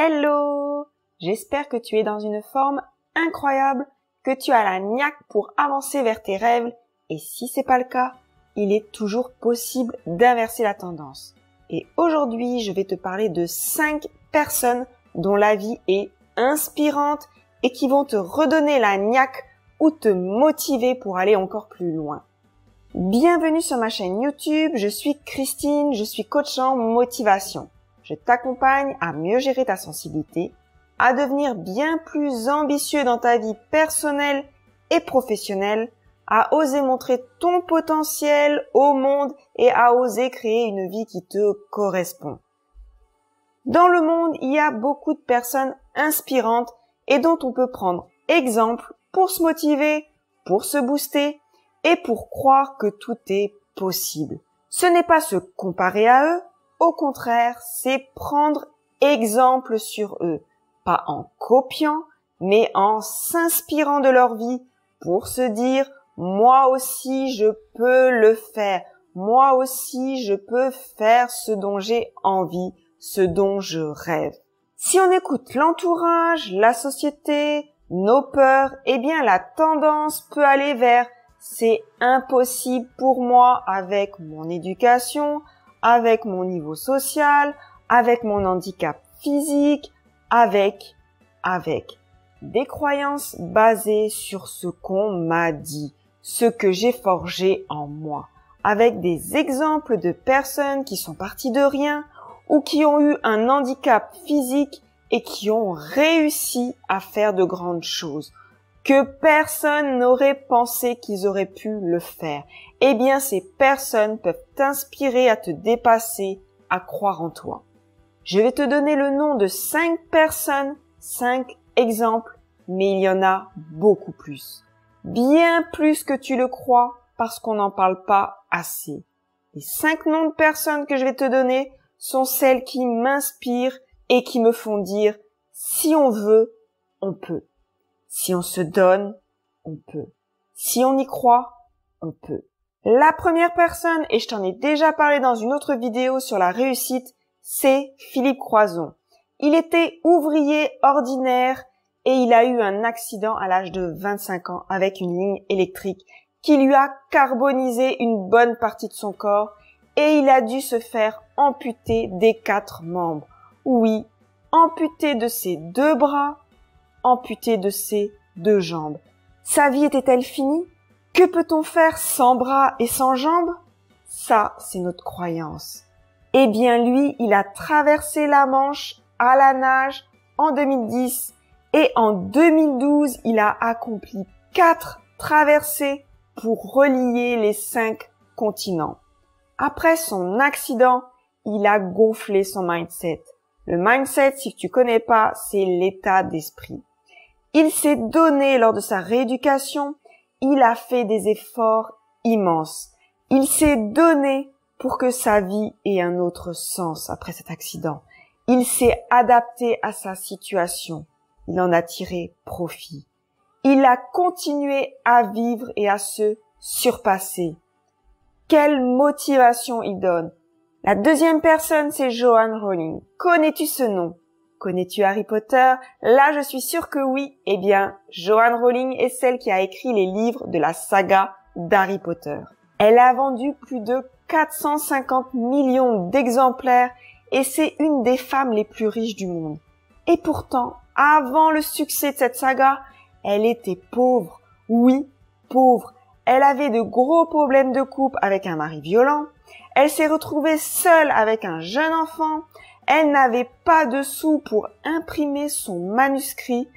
Hello! J'espère que tu es dans une forme incroyable, que tu as la niaque pour avancer vers tes rêves et si c'est pas le cas, il est toujours possible d'inverser la tendance. Et aujourd'hui, je vais te parler de 5 personnes dont la vie est inspirante et qui vont te redonner la niaque ou te motiver pour aller encore plus loin. Bienvenue sur ma chaîne YouTube, je suis Christine, je suis coach en motivation. Je t'accompagne à mieux gérer ta sensibilité, à devenir bien plus ambitieux dans ta vie personnelle et professionnelle, à oser montrer ton potentiel au monde et à oser créer une vie qui te correspond. Dans le monde, il y a beaucoup de personnes inspirantes et dont on peut prendre exemple pour se motiver, pour se booster et pour croire que tout est possible. Ce n'est pas se comparer à eux, au contraire, c'est prendre exemple sur eux, pas en copiant, mais en s'inspirant de leur vie pour se dire « moi aussi je peux le faire, moi aussi je peux faire ce dont j'ai envie, ce dont je rêve ». Si on écoute l'entourage, la société, nos peurs, eh bien la tendance peut aller vers « c'est impossible pour moi avec mon éducation », avec mon niveau social, avec mon handicap physique, avec des croyances basées sur ce qu'on m'a dit, ce que j'ai forgé en moi, avec des exemples de personnes qui sont parties de rien ou qui ont eu un handicap physique et qui ont réussi à faire de grandes choses, que personne n'aurait pensé qu'ils auraient pu le faire. Eh bien, ces personnes peuvent t'inspirer à te dépasser, à croire en toi. Je vais te donner le nom de 5 personnes, 5 exemples, mais il y en a beaucoup plus. Bien plus que tu le crois, parce qu'on n'en parle pas assez. Les 5 noms de personnes que je vais te donner sont celles qui m'inspirent et qui me font dire « si on veut, on peut ». Si on se donne, on peut. Si on y croit, on peut. La première personne, et je t'en ai déjà parlé dans une autre vidéo sur la réussite, c'est Philippe Croizon. Il était ouvrier ordinaire et il a eu un accident à l'âge de 25 ans avec une ligne électrique qui lui a carbonisé une bonne partie de son corps et il a dû se faire amputer des 4 membres. Oui, amputer de ses 2 bras, amputé de ses 2 jambes. Sa vie était-elle finie? Que peut-on faire sans bras et sans jambes? Ça, c'est notre croyance. Eh bien, lui, il a traversé la Manche à la nage en 2010 et en 2012, il a accompli 4 traversées pour relier les 5 continents. Après son accident, il a gonflé son mindset. Le mindset, si tu connais pas, c'est l'état d'esprit. Il s'est donné lors de sa rééducation, il a fait des efforts immenses. Il s'est donné pour que sa vie ait un autre sens après cet accident. Il s'est adapté à sa situation. Il en a tiré profit. Il a continué à vivre et à se surpasser. Quelle motivation il donne! La deuxième personne, c'est Joanne Rowling. Connais-tu ce nom? Connais-tu Harry Potter? Là, je suis sûre que oui. Eh bien, Joanne Rowling est celle qui a écrit les livres de la saga d'Harry Potter. Elle a vendu plus de 450 millions d'exemplaires et c'est une des femmes les plus riches du monde. Et pourtant, avant le succès de cette saga, elle était pauvre. Oui, pauvre. Elle avait de gros problèmes de couple avec un mari violent. Elle s'est retrouvée seule avec un jeune enfant. Elle n'avait pas de sous pour imprimer son manuscrit.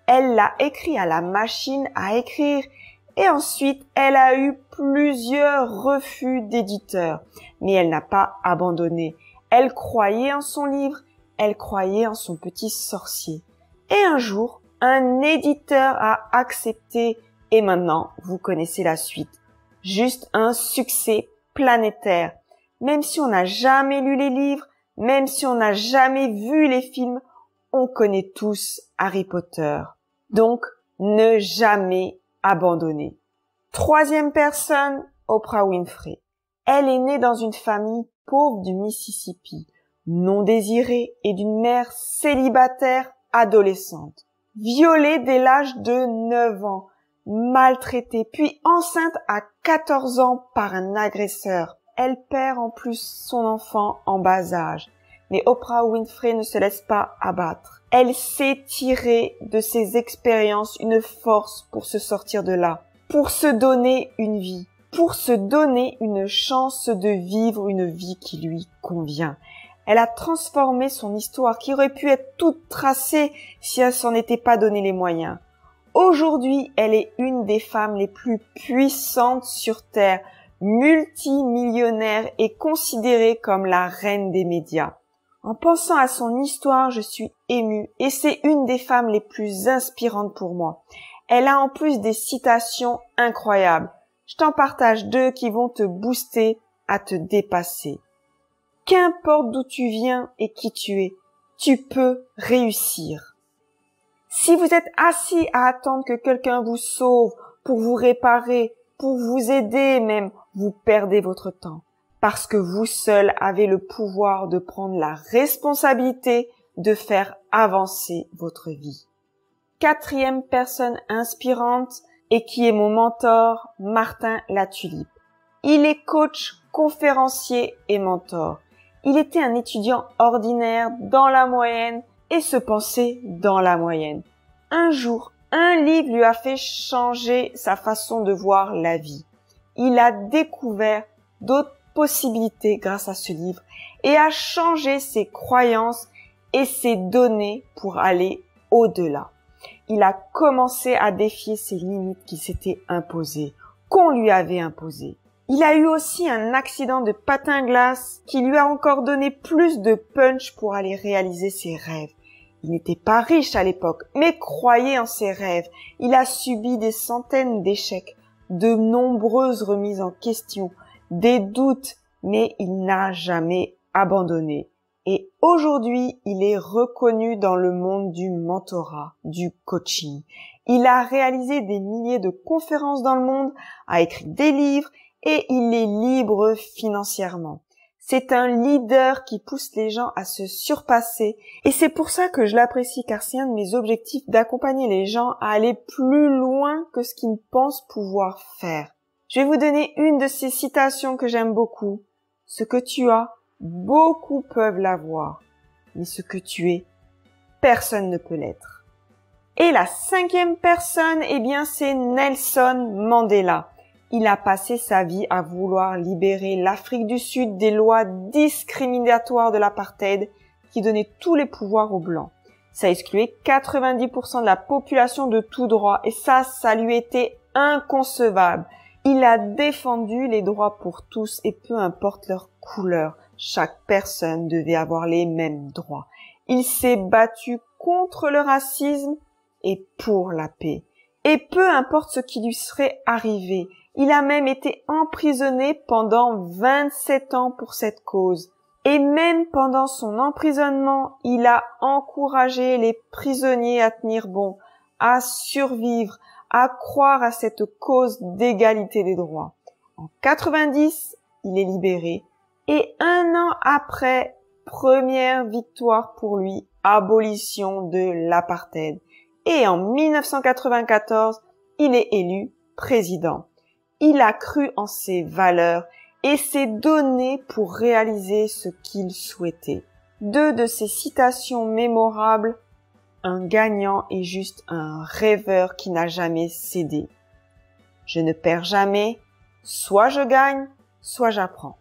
Elle l'a écrit à la machine à écrire. Et ensuite, elle a eu plusieurs refus d'éditeurs. Mais elle n'a pas abandonné. Elle croyait en son livre. Elle croyait en son petit sorcier. Et un jour, un éditeur a accepté. Et maintenant, vous connaissez la suite. Juste un succès planétaire. Même si on n'a jamais lu les livres, même si on n'a jamais vu les films, on connaît tous Harry Potter. Donc, ne jamais abandonner. Troisième personne, Oprah Winfrey. Elle est née dans une famille pauvre du Mississippi. non désirée et d'une mère célibataire adolescente. Violée dès l'âge de 9 ans, maltraitée, puis enceinte à 14 ans par un agresseur. Elle perd en plus son enfant en bas âge. Mais Oprah Winfrey ne se laisse pas abattre. Elle sait tirer de ses expériences une force pour se sortir de là, pour se donner une vie, pour se donner une chance de vivre une vie qui lui convient. Elle a transformé son histoire qui aurait pu être toute tracée si elle s'en était pas donné les moyens. Aujourd'hui, elle est une des femmes les plus puissantes sur Terre, multimillionnaire et considérée comme la reine des médias. En pensant à son histoire, je suis émue et c'est une des femmes les plus inspirantes pour moi. Elle a en plus des citations incroyables. Je t'en partage 2 qui vont te booster à te dépasser. Qu'importe d'où tu viens et qui tu es, tu peux réussir. Si vous êtes assis à attendre que quelqu'un vous sauve, pour vous réparer, pour vous aider même, vous perdez votre temps. Parce que vous seul avez le pouvoir de prendre la responsabilité de faire avancer votre vie. 4e personne inspirante et qui est mon mentor, Martin Latulippe. Il est coach, conférencier et mentor. Il était un étudiant ordinaire dans la moyenne et se pensait dans la moyenne. Un jour, un livre lui a fait changer sa façon de voir la vie. Il a découvert d'autres possibilités grâce à ce livre et a changé ses croyances et ses données pour aller au-delà. Il a commencé à défier ses limites qui s'étaient imposées, qu'on lui avait imposées. Il a eu aussi un accident de patin glace qui lui a encore donné plus de punch pour aller réaliser ses rêves. Il n'était pas riche à l'époque, mais croyait en ses rêves. Il a subi des centaines d'échecs, de nombreuses remises en question, des doutes, mais il n'a jamais abandonné. Et aujourd'hui, il est reconnu dans le monde du mentorat, du coaching. Il a réalisé des milliers de conférences dans le monde, a écrit des livres et il est libre financièrement. C'est un leader qui pousse les gens à se surpasser et c'est pour ça que je l'apprécie car c'est un de mes objectifs d'accompagner les gens à aller plus loin que ce qu'ils pensent pouvoir faire. Je vais vous donner une de ces citations que j'aime beaucoup. Ce que tu as, beaucoup peuvent l'avoir, mais ce que tu es, personne ne peut l'être. Et la 5e personne, eh bien, c'est Nelson Mandela. Il a passé sa vie à vouloir libérer l'Afrique du Sud des lois discriminatoires de l'apartheid qui donnaient tous les pouvoirs aux Blancs. Ça excluait 90% de la population de tout droit et ça lui était inconcevable. Il a défendu les droits pour tous et peu importe leur couleur, chaque personne devait avoir les mêmes droits. Il s'est battu contre le racisme et pour la paix. Et peu importe ce qui lui serait arrivé, il a même été emprisonné pendant 27 ans pour cette cause. Et même pendant son emprisonnement, il a encouragé les prisonniers à tenir bon, à survivre, à croire à cette cause d'égalité des droits. En 90, il est libéré et 1 an après, première victoire pour lui, abolition de l'apartheid. Et en 1994, il est élu président. Il a cru en ses valeurs et s'est donné pour réaliser ce qu'il souhaitait. 2 de ses citations mémorables. Un gagnant est juste un rêveur qui n'a jamais cédé. Je ne perds jamais, soit je gagne, soit j'apprends.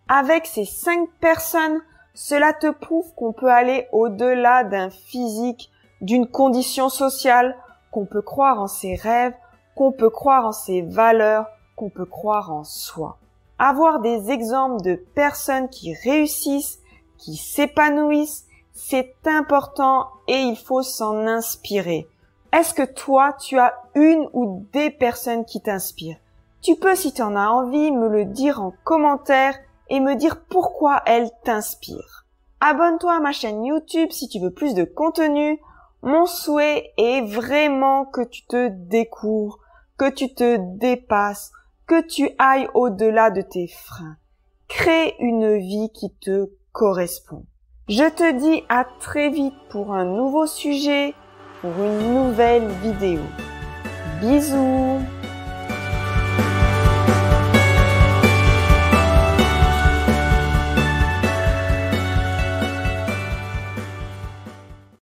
Avec ces 5 personnes, cela te prouve qu'on peut aller au-delà d'un physique, d'une condition sociale, qu'on peut croire en ses rêves, qu'on peut croire en ses valeurs, qu'on peut croire en soi. Avoir des exemples de personnes qui réussissent, qui s'épanouissent, c'est important et il faut s'en inspirer. Est-ce que toi, tu as une ou des personnes qui t'inspirent? Tu peux, si tu en as envie, me le dire en commentaire et me dire pourquoi elles t'inspirent. Abonne-toi à ma chaîne YouTube si tu veux plus de contenu. Mon souhait est vraiment que tu te découvres, que tu te dépasses, que tu ailles au-delà de tes freins. Crée une vie qui te correspond. Je te dis à très vite pour un nouveau sujet, pour une nouvelle vidéo. Bisous!